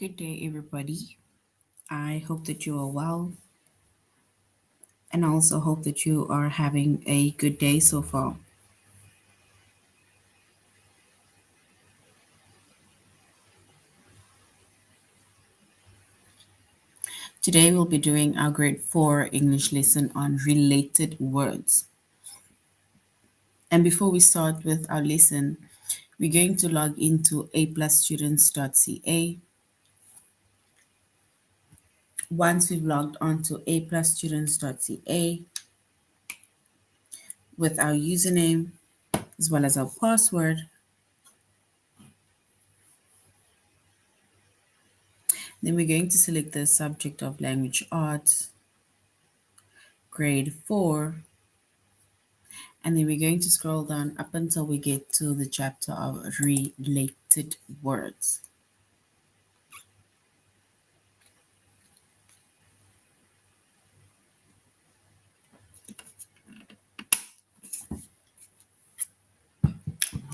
Good day, everybody. I hope that you are well, and I also hope that you are having a good day so far. Today, we'll be doing our grade 4 English lesson on related words. And before we start with our lesson, we're going to log into aplusstudents.ca. Once we've logged on to aplusstudents.ca with our username as well as our password, then we're going to select the subject of language arts, grade 4, and then we're going to scroll down up until we get to the chapter of related words.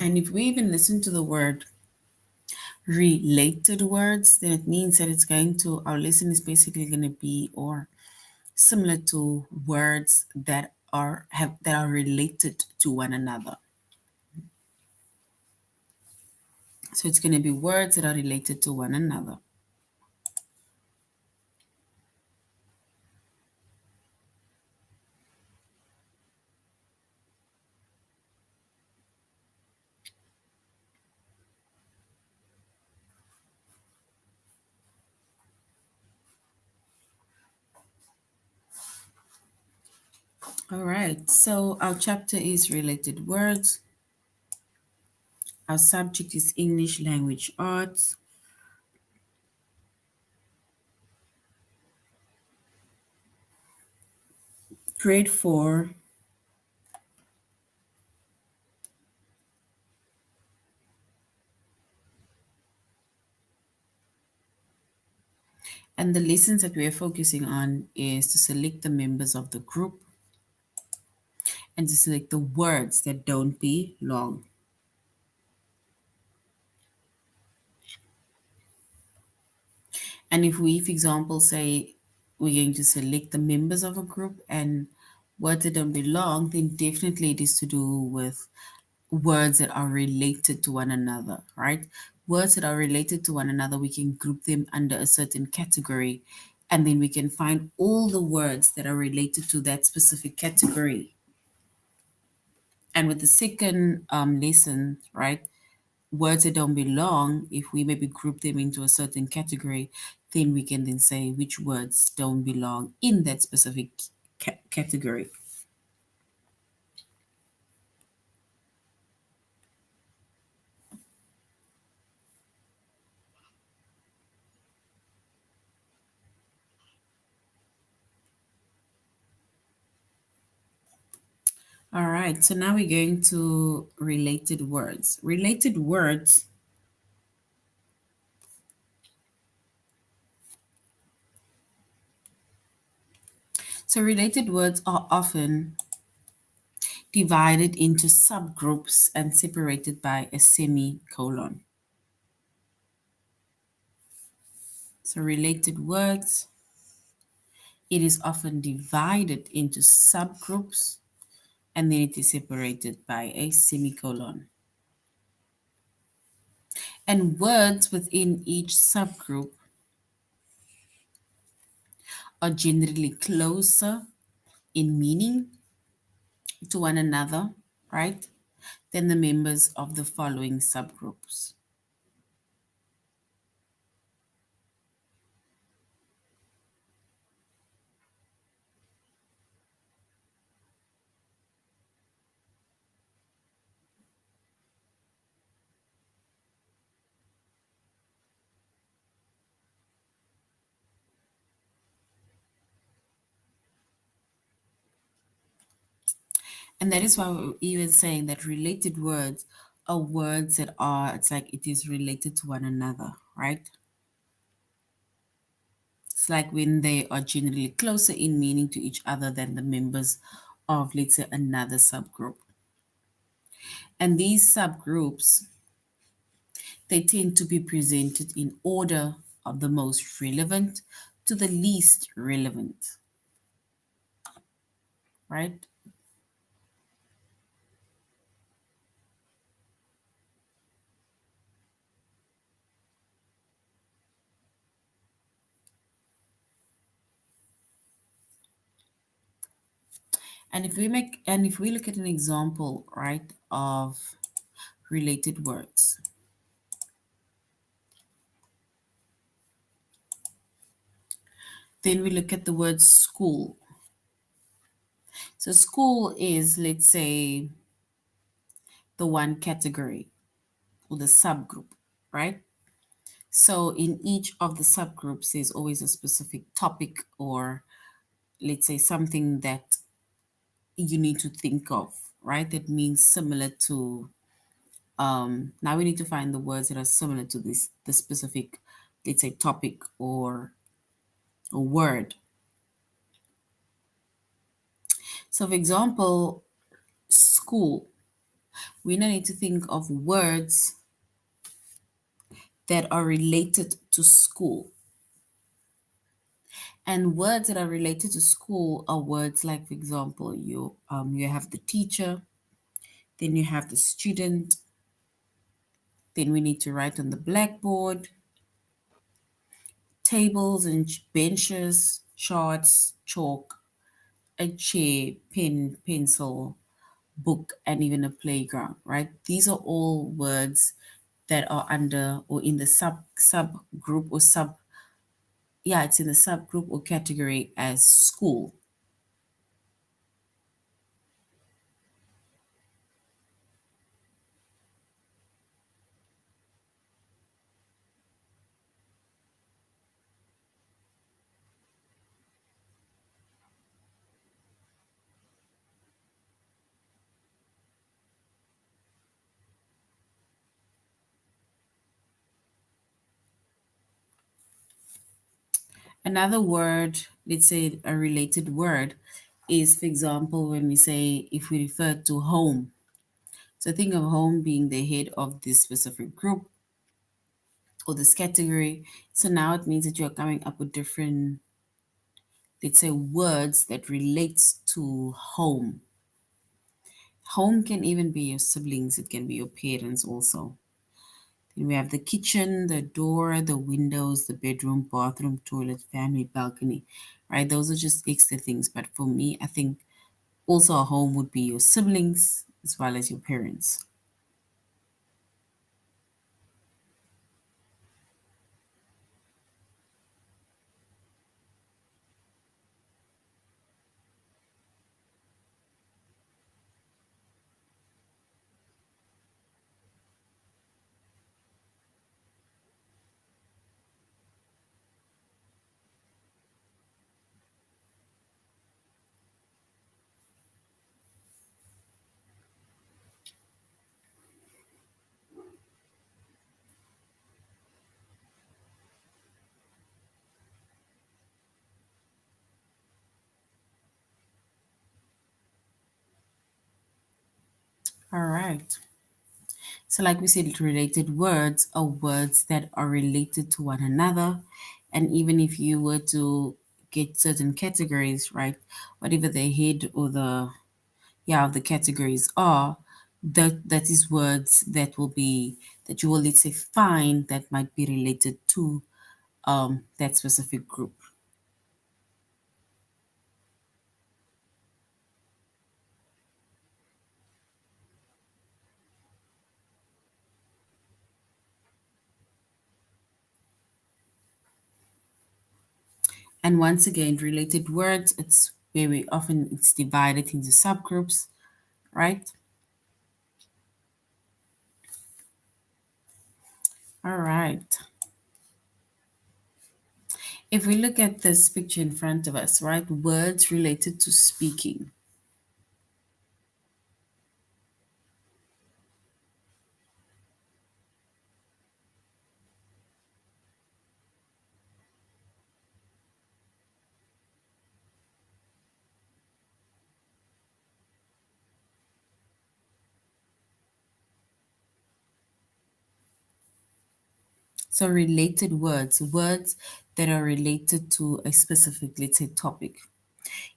And if we even listen to the word related words, then it means that it's going to, our lesson is basically going to be or similar to words that are related to one another. So it's going to be words that are related to one another. All right, so our chapter is related words. Our subject is English language arts. Grade 4. And the lessons that we are focusing on is to select the members of the group and to select the words that don't belong. And if we, for example, say we're going to select the members of a group and words that don't belong, then definitely it is to do with words that are related to one another, right? Words that are related to one another, we can group them under a certain category, and then we can find all the words that are related to that specific category. And with the second lesson, right, words that don't belong, if we maybe group them into a certain category, then we can then say which words don't belong in that specific category. All right, so now we're going to related words. Related words So related words are often divided into subgroups and separated by a semicolon. So related words, it is often divided into subgroups and then it is separated by a semicolon. And words within each subgroup are generally closer in meaning to one another, right, than the members of the following subgroups. And that is why we're even saying that related words are words that are, it's like it is related to one another, right? It's like when they are generally closer in meaning to each other than the members of, let's say, another subgroup. And these subgroups, they tend to be presented in order of the most relevant to the least relevant, right? And if we look at an example, right, of related words, then we look at the word school. So school is, let's say, the one category or the subgroup, right? So in each of the subgroups, there's always a specific topic or let's say something that you need to think of, right? That means similar to now we need to find the words that are similar to this the specific, let's say, topic or a word. So for example, school, we now need to think of words that are related to school. And words that are related to school are words like, for example, you have the teacher, then you have the student, then we need to write on the blackboard, tables and benches, charts, chalk, a chair, pen, pencil, book, and even a playground, right? These are all words that are under or in the subgroup or sub yeah, it's in the subgroup or category as school. Another word, let's say a related word, is, for example, when we say if we refer to home. So think of home being the head of this specific group or this category. So now it means that you're coming up with different, let's say, words that relates to home. Home can even be your siblings, it can be your parents also. Then we have the kitchen, the door, the windows, the bedroom, bathroom, toilet, family, balcony, right? Those are just extra things. But for me, I think also a home would be your siblings as well as your parents. All right. So, like we said, related words are words that are related to one another. And even if you were to get certain categories, right, whatever the head or the of the categories are, that is words that will be that you will, let's say, find that might be related to that specific group. And once again, related words, it's where we often it's divided into subgroups, right? All right. If we look at this picture in front of us, right, words related to speaking. So related words, words that are related to a specific, let's say, topic.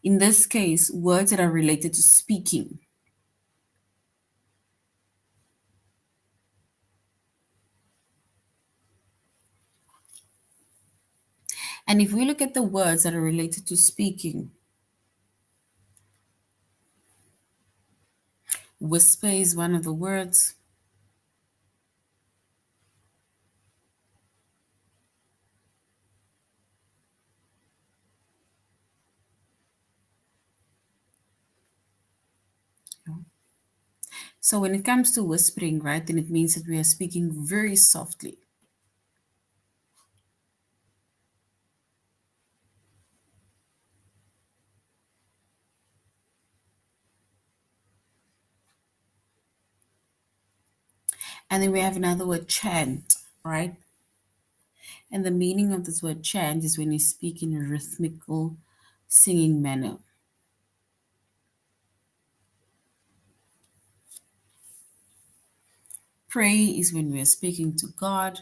In this case, words that are related to speaking. And if we look at the words that are related to speaking, whisper is one of the words. So when it comes to whispering, right, then it means that we are speaking very softly. And then we have another word, chant, right? And the meaning of this word chant is when you speak in a rhythmical singing manner. Pray is when we are speaking to God.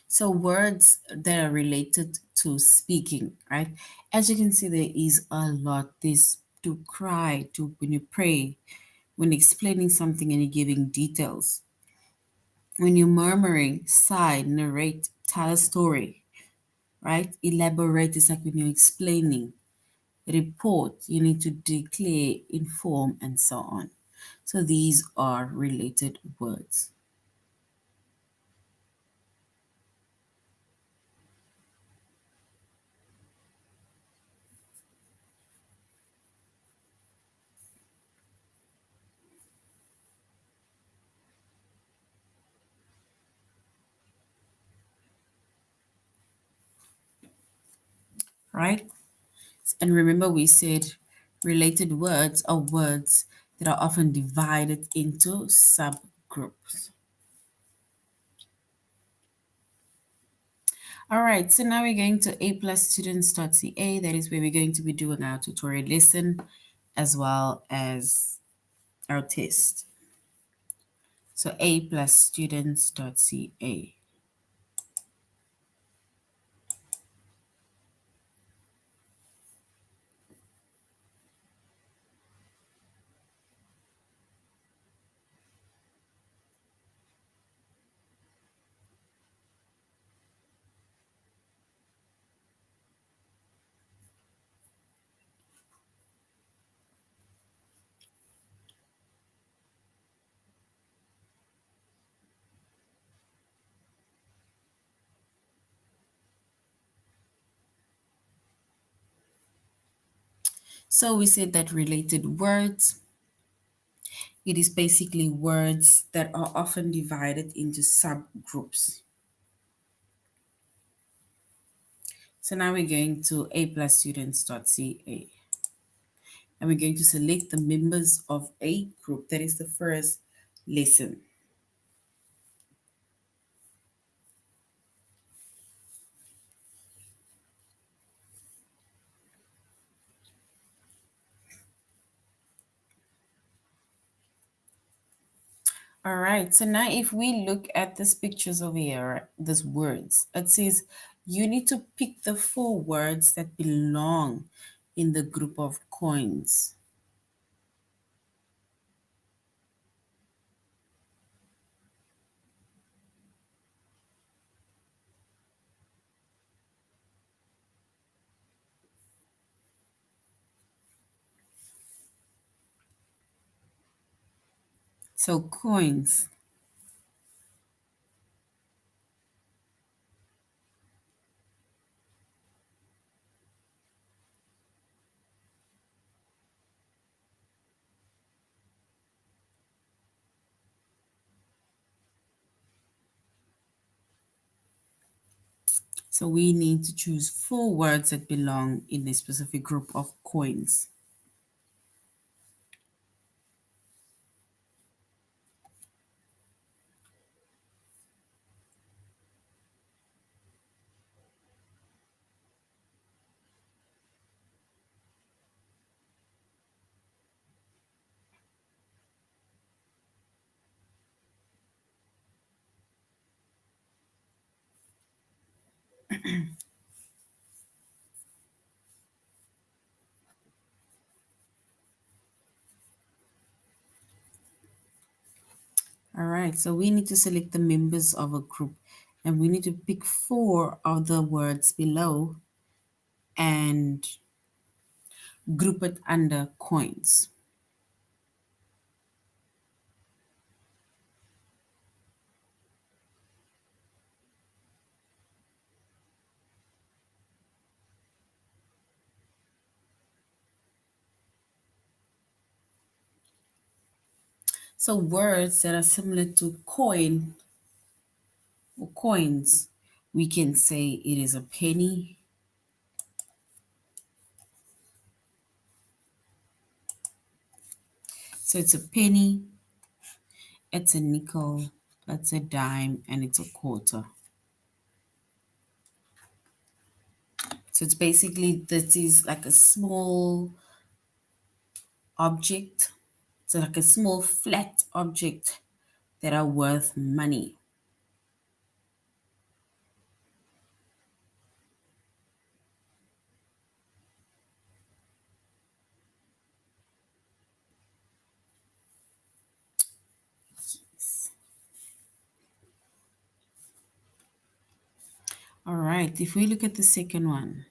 So words that are related to speaking, right? As you can see, there is a lot. There's to cry, to when you pray, when explaining something and you're giving details. When you're murmuring, sigh, narrate, tell a story, right? Elaborate is like when you're explaining. Report, you need to declare, inform, and so on. So these are related words, right? And remember, we said related words are words that are often divided into subgroups. All right, so now we're going to aplusstudents.ca. That is where we're going to be doing our tutorial lesson as well as our test. So aplusstudents.ca. So we said that related words, it is basically words that are often divided into subgroups. So now we're going to aplusstudents.ca and we're going to select the members of a group. That is the first lesson. All right, so now if we look at these pictures over here, these words, it says you need to pick the 4 words that belong in the group of coins. So coins. So we need to choose four words that belong in a specific group of coins. All right, so we need to select the members of a group and we need to pick four of the words below and group it under coins. So words that are similar to coin or coins, we can say it is a penny. So it's a penny, it's a nickel, it's a dime, and it's a quarter. So it's basically this is like a small object. So like a small flat object that are worth money. All right, if we look at the second one,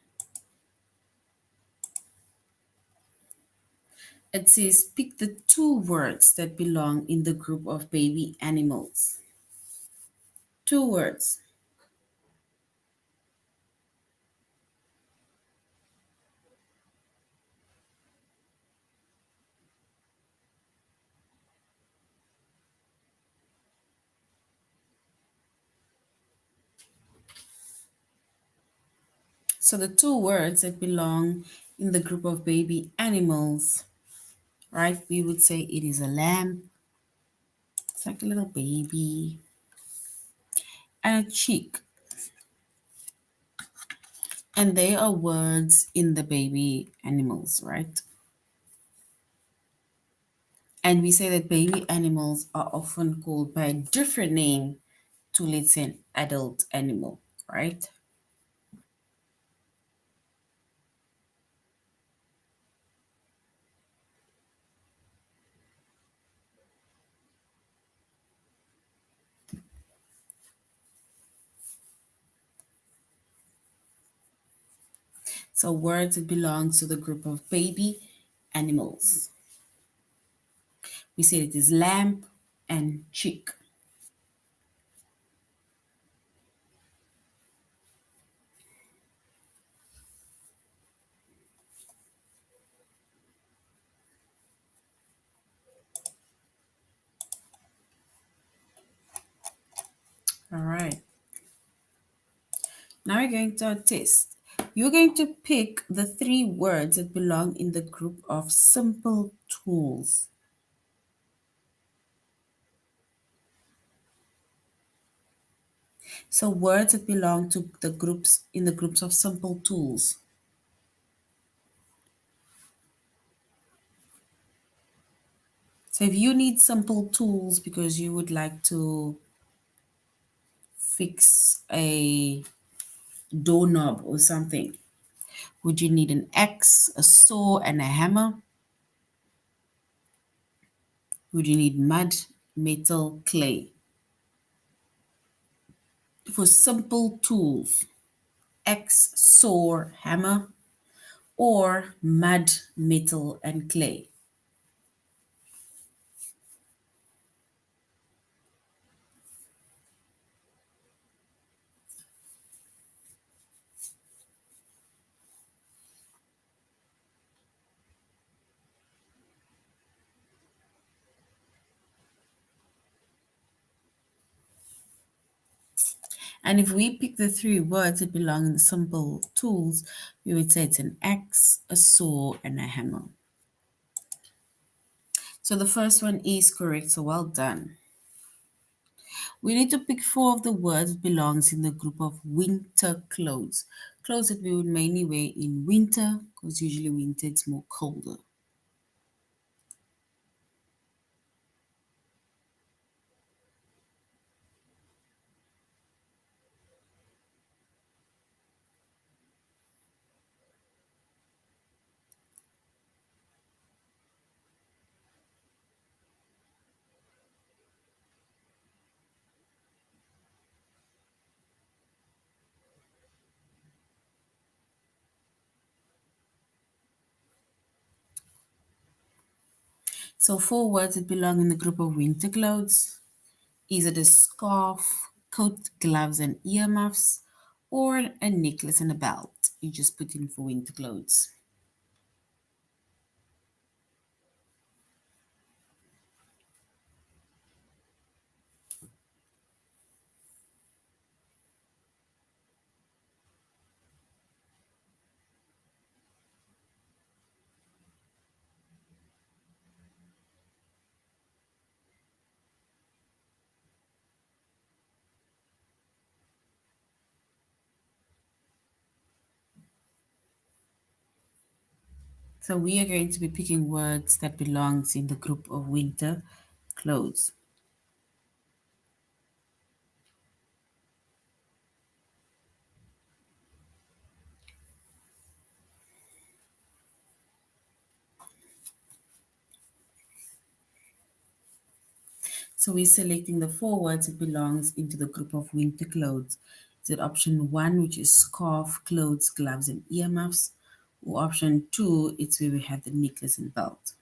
it says pick the two words that belong in the group of baby animals. Two words. So the two words that belong in the group of baby animals, right? We would say it is a lamb. It's like a little baby. And a chick. And they are words in the baby animals, right? And we say that baby animals are often called by a different name to, let's say, an adult animal, right? So words that belong to the group of baby animals. We say it is lamb and chick. All right. Now we're going to our test. You're going to pick the three words that belong in the group of simple tools. So words that belong to the groups in the groups of simple tools. So if you need simple tools because you would like to fix a doorknob or something, would you need an axe, a saw, and a hammer? Would you need mud, metal, clay? For simple tools, axe, saw, hammer, or mud, metal, and clay. And if we pick the three words that belong in the simple tools, we would say it's an axe, a saw, and a hammer. So the first one is correct, so well done. We need to pick four of the words that belongs in the group of winter clothes. Clothes that we would mainly wear in winter, because usually winter it's more colder. So four words that belong in the group of winter clothes. Is it a scarf, coat, gloves, and earmuffs, or a necklace and a belt? You just put in for winter clothes. So we are going to be picking words that belongs in the group of winter clothes. So we're selecting the four words that belongs into the group of winter clothes. Is it option one, which is scarf, clothes, gloves, and earmuffs? Or option two, it's where we have the necklace and belt.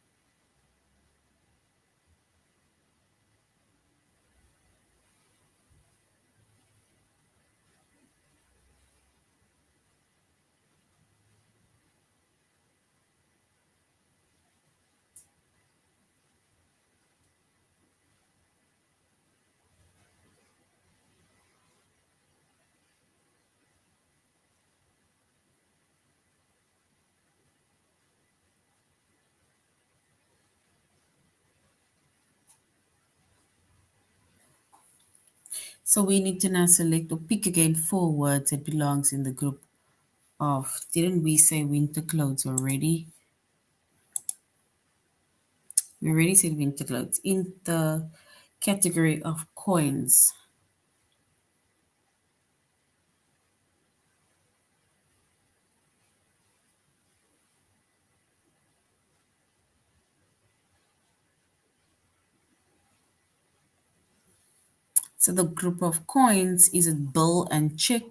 So we need to now select or pick again four words that belongs in the group of, didn't we say winter clothes already? We already said winter clothes. In the category of coins. So the group of coins is a bill and check.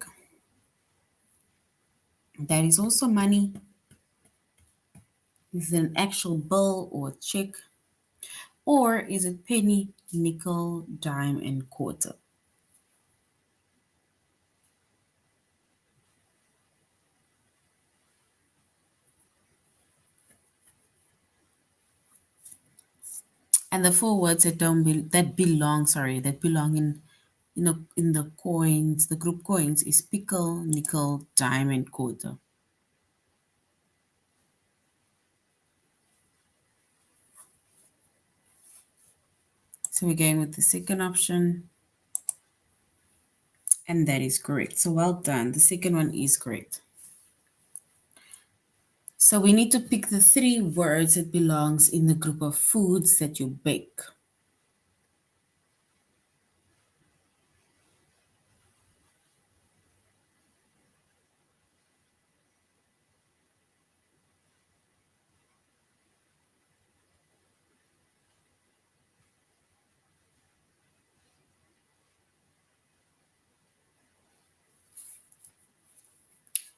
That is also money. Is it an actual bill or check? Or is it penny, nickel, dime, and quarter? And the four words that don't that belong, sorry, that belong in the coins, the group coins is pickle, nickel, dime, and quarter. So we're going with the second option, and that is correct. So well done. The second one is correct. So we need to pick the three words that belongs in the group of foods that you bake.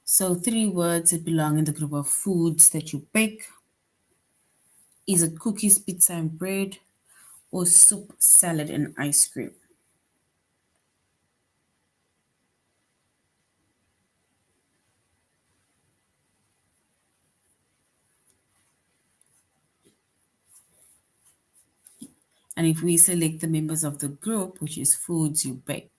So three words that belong in the group of foods that you bake. Is it cookies, pizza, and bread, or soup, salad, and ice cream? And if we select the members of the group, which is foods you bake.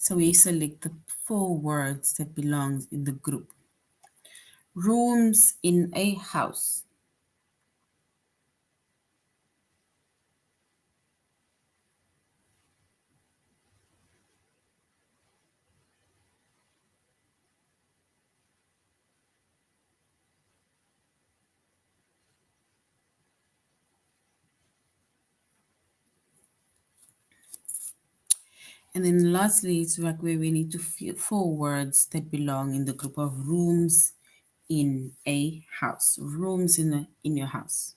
So we select the four words that belongs in the group. Rooms in a house. And then lastly, it's like where we need to fill four words that belong in the group of rooms in a house. Rooms in your house.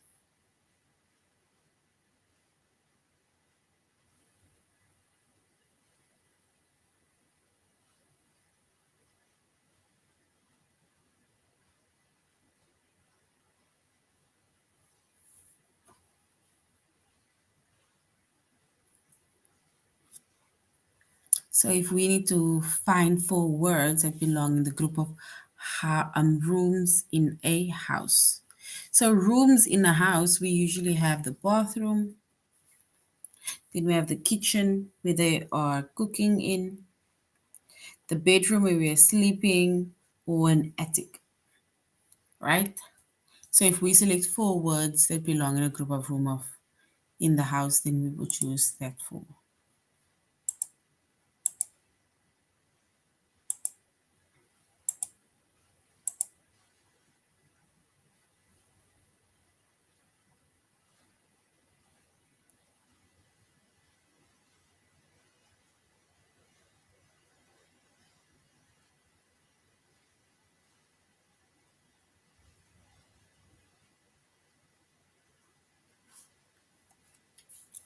So if we need to find four words that belong in the group of rooms in a house. So rooms in a house, we usually have the bathroom, then we have the kitchen where they are cooking in, the bedroom where we are sleeping, or an attic, right? So if we select four words that belong in a group of room of in the house, then we will choose that four.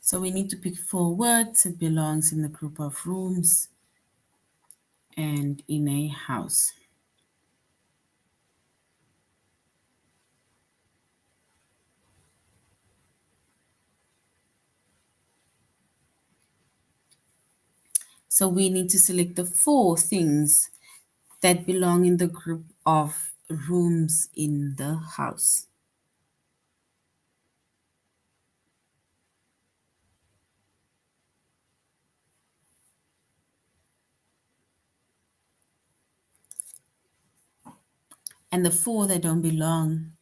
So we need to pick four words that belongs in the group of rooms and in a house. So we need to select the four things that belong in the group of rooms in the house. And the four that don't belong.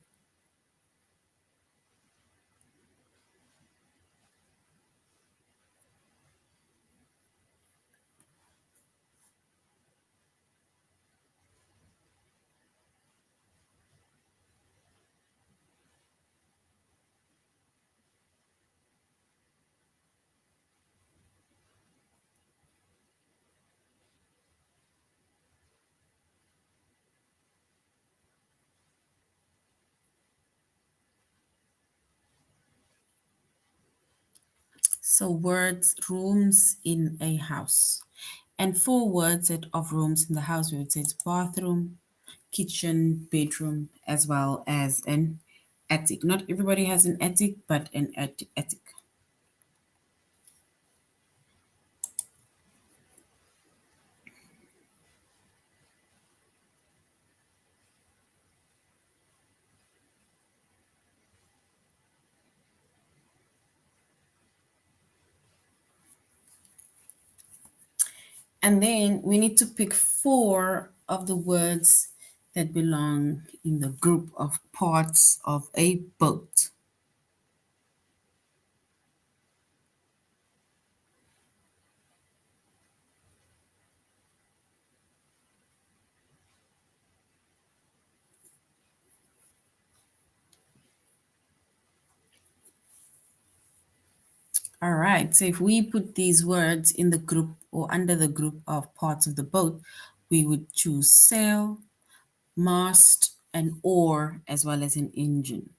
So words rooms in a house. And four words that of rooms in the house, we would say it's bathroom, kitchen, bedroom, as well as an attic. Not everybody has an attic, but an attic. And then we need to pick four of the words that belong in the group of parts of a boat. All right, so if we put these words in the group or under the group of parts of the boat, we would choose sail, mast, an oar, as well as an engine.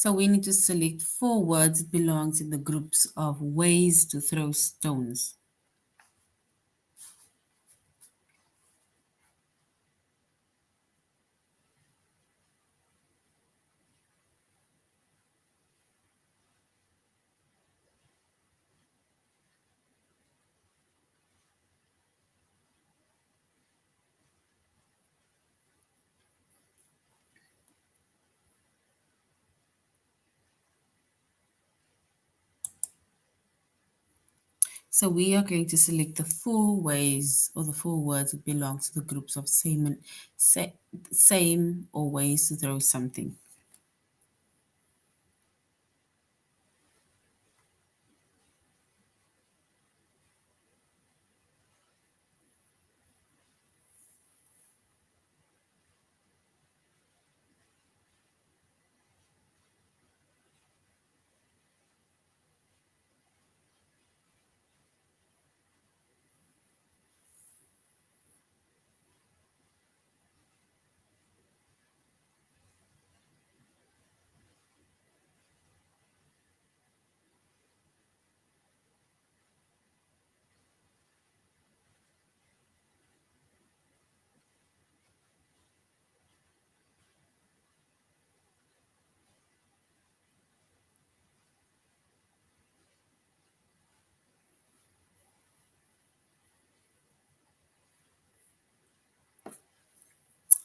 So we need to select four words that belongs in the groups of ways to throw stones. So we are going to select the four ways or the four words that belong to the groups of same or ways to throw something.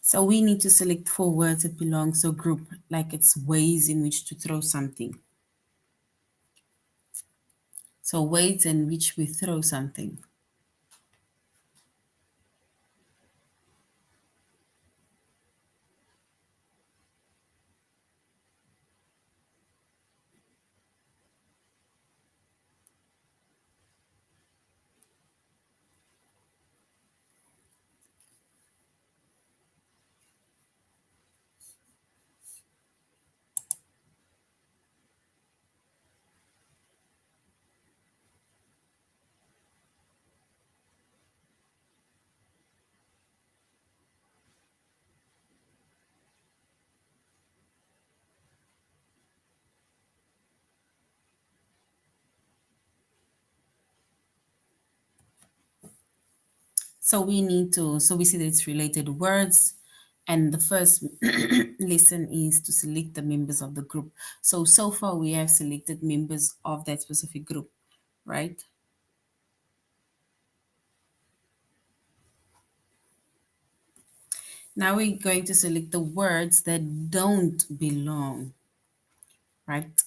So we need to select four words that belong to a group, like it's ways in which to throw something. So ways in which we throw something. So we see that it's related words. And the first lesson is to select the members of the group. So far we have selected members of that specific group, right? Now we're going to select the words that don't belong, right?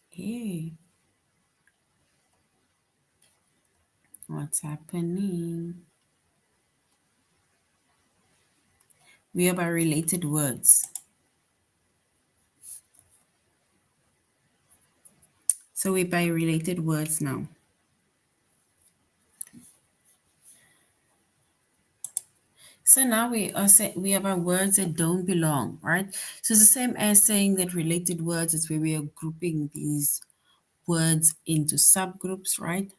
Hey, what's happening? We are by related words. So we're by related words now. So now we have our words that don't belong, right? So it's the same as saying that related words is where we are grouping these words into subgroups, right?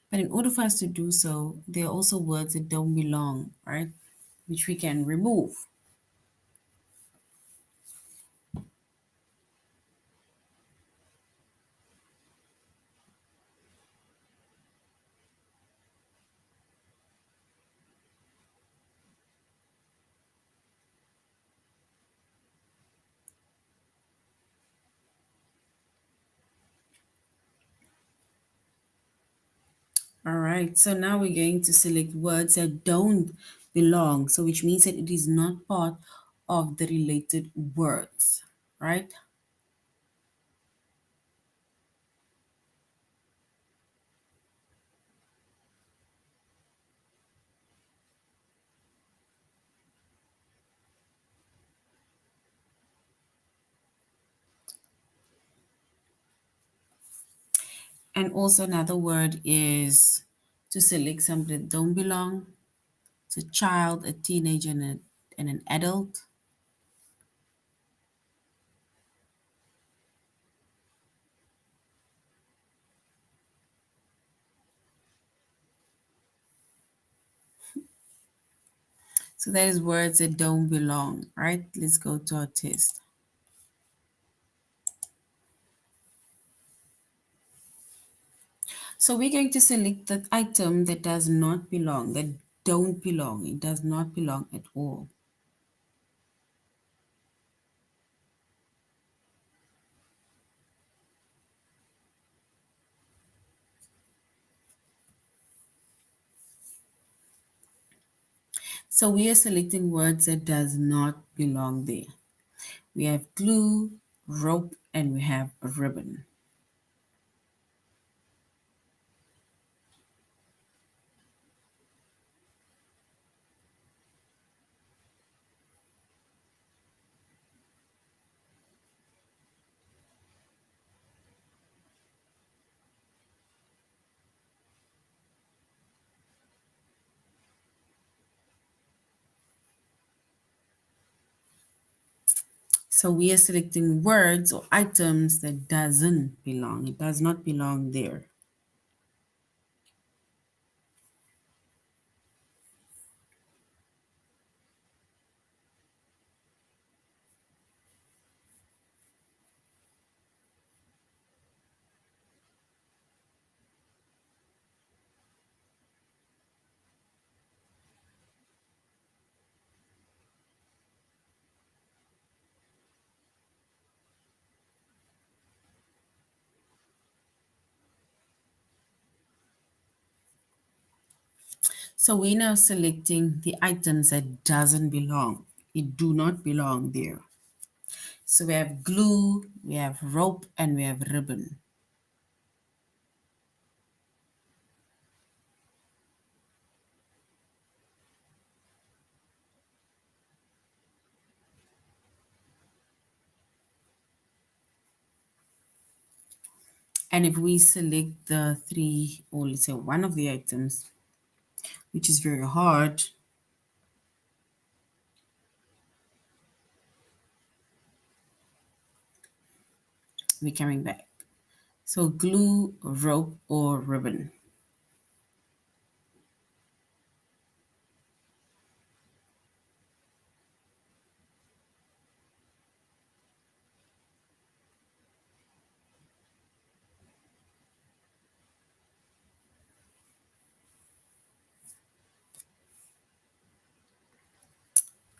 But in order for us to do so, there are also words that don't belong, right? Which we can remove. All right, so now we're going to select words that don't belong. So which means that it is not part of the related words, right? And also another word is to select something that don't belong. It's a child, a teenager, and an adult. So that is words that don't belong, right? Let's go to our test. So we're going to select the item that does not belong, that don't belong. It does not belong at all. So we are selecting words that does not belong there. We have glue, rope, and we have a ribbon. So we are selecting words or items that doesn't belong. It does not belong there. So we're now selecting the items that doesn't belong. It do not belong there. So we have glue, we have rope, and we have ribbon. And if we select the three, or let's say one of the items, which is very hard, we're coming back. So glue, rope, or ribbon.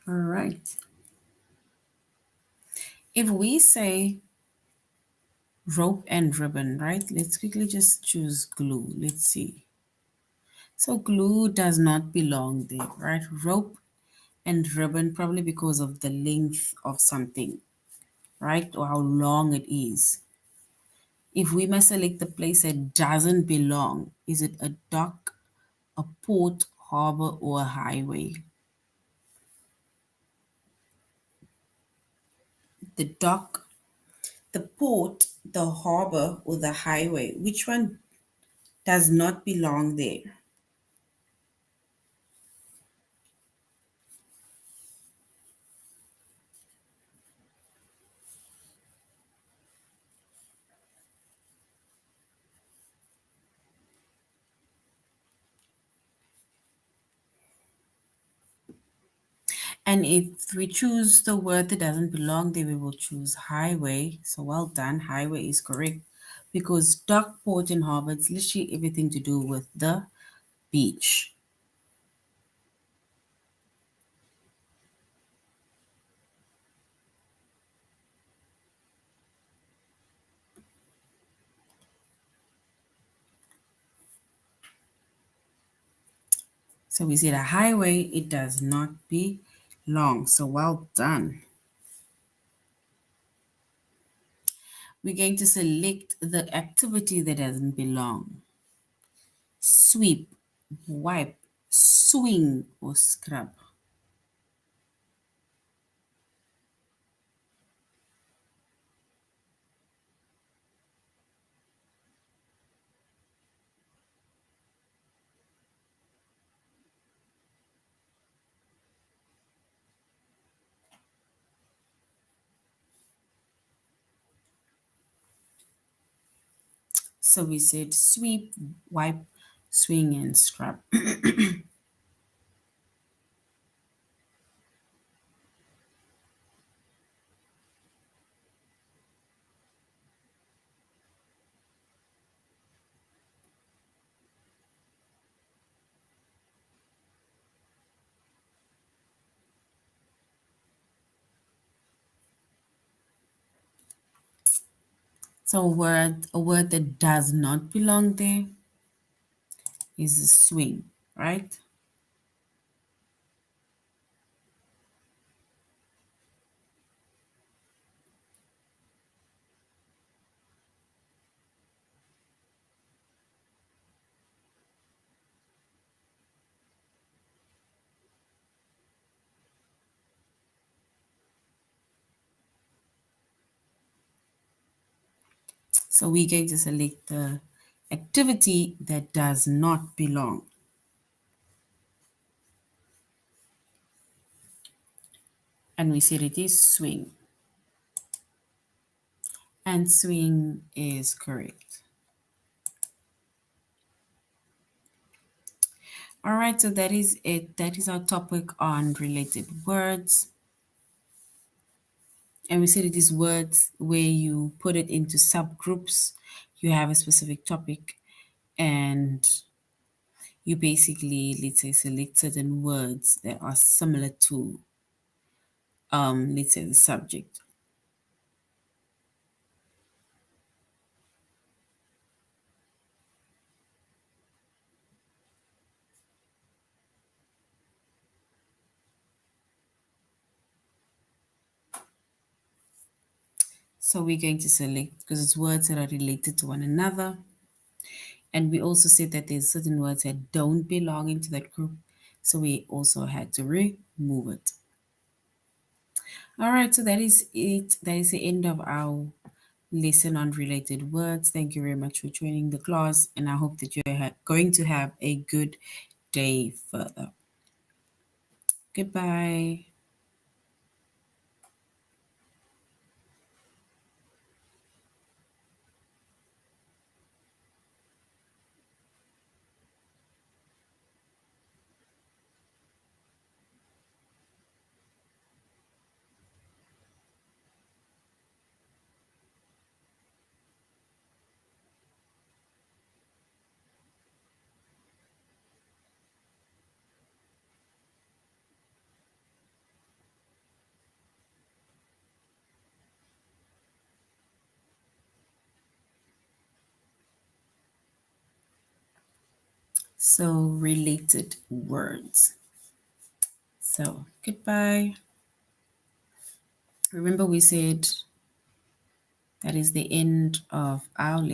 All right. If we say rope and ribbon, right? Let's quickly just choose glue. Let's see. So glue does not belong there, right? Rope and ribbon, probably because of the length of something, right? Or how long it is. If we must select the place that doesn't belong, is it a dock, a port, harbor, or a highway? The dock, the port, the harbor, or the highway? Which one does not belong there? And if we choose the word that doesn't belong there, we will choose highway. So well done, highway is correct. Because dock, port, and harbor, it's literally everything to do with the beach. So we said a highway, it does not belong. So well done. We're going to select the activity that doesn't belong. Sweep, wipe, swing, or scrub. So we said sweep, wipe, swing, and scrub. So a word that does not belong there is a swing, right? So we're going to select the activity that does not belong. And we said it is swing. And swing is correct. All right, so that is it. That is our topic on related words. And we said it is words where you put it into subgroups. You have a specific topic and you basically, let's say, select certain words that are similar to, let's say, the subject. So we're going to select because it's words that are related to one another. And we also said that there's certain words that don't belong into that group. So we also had to remove it. All right, so that is it. That is the end of our lesson on related words. Thank you very much for joining the class, and I hope that you're going to have a good day further. Goodbye. So, related words. So, goodbye. Remember, we said that is the end of our lesson.